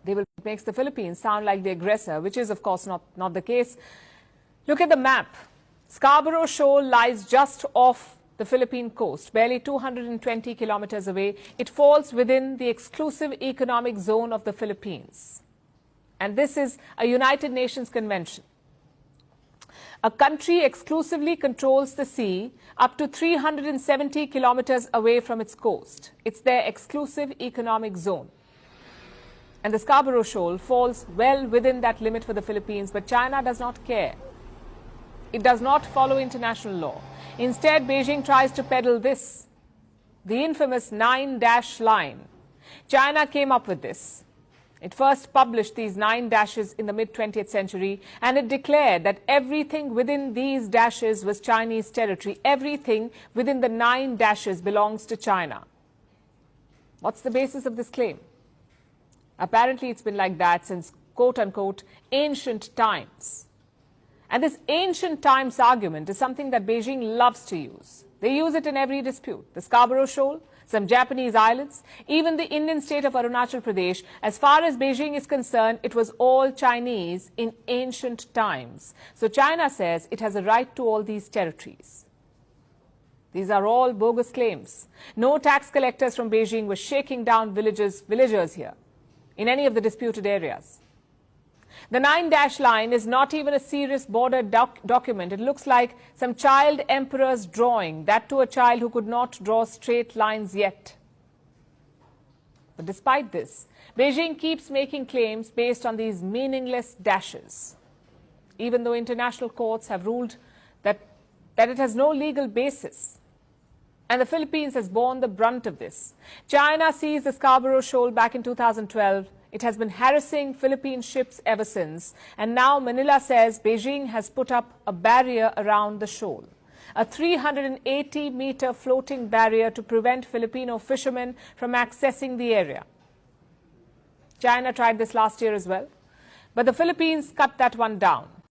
It makes the Philippines sound like the aggressor, which is, of course, not the case. Look at the map. Scarborough Shoal lies just off the Philippine coast, barely 220 kilometers away. It falls within the exclusive economic zone of the Philippines. And this is a United Nations convention. A country exclusively controls the sea up to 370 kilometers away from its coast. It's their exclusive economic zone. And the Scarborough Shoal falls well within that limit for the Philippines, but China does not care. It does not follow international law. Instead, Beijing tries to peddle this, the infamous 9-dash line. China came up with this. It first published these 9 dashes in the mid-20th century, and it declared that everything within these dashes was Chinese territory. Everything within the 9 dashes belongs to China. What's the basis of this claim? Apparently, it's been like that since, quote-unquote, ancient times. And this ancient times argument is something that Beijing loves to use. They use it in every dispute. The Scarborough Shoal, some Japanese islands, even the Indian state of Arunachal Pradesh. As far as Beijing is concerned, it was all Chinese in ancient times. So China says it has a right to all these territories. These are all bogus claims. No tax collectors from Beijing were shaking down villagers here in any of the disputed areas. The 9-dash line is not even a serious border document. It looks like some child emperor's drawing, that to a child who could not draw straight lines yet. But despite this, Beijing keeps making claims based on these meaningless dashes, even though international courts have ruled that it has no legal basis. And the Philippines has borne the brunt of this. China seized the Scarborough Shoal back in 2012. It has been harassing Philippine ships ever since. And now Manila says Beijing has put up a barrier around the shoal, a 380-meter floating barrier to prevent Filipino fishermen from accessing the area. China tried this last year as well, but the Philippines cut that one down.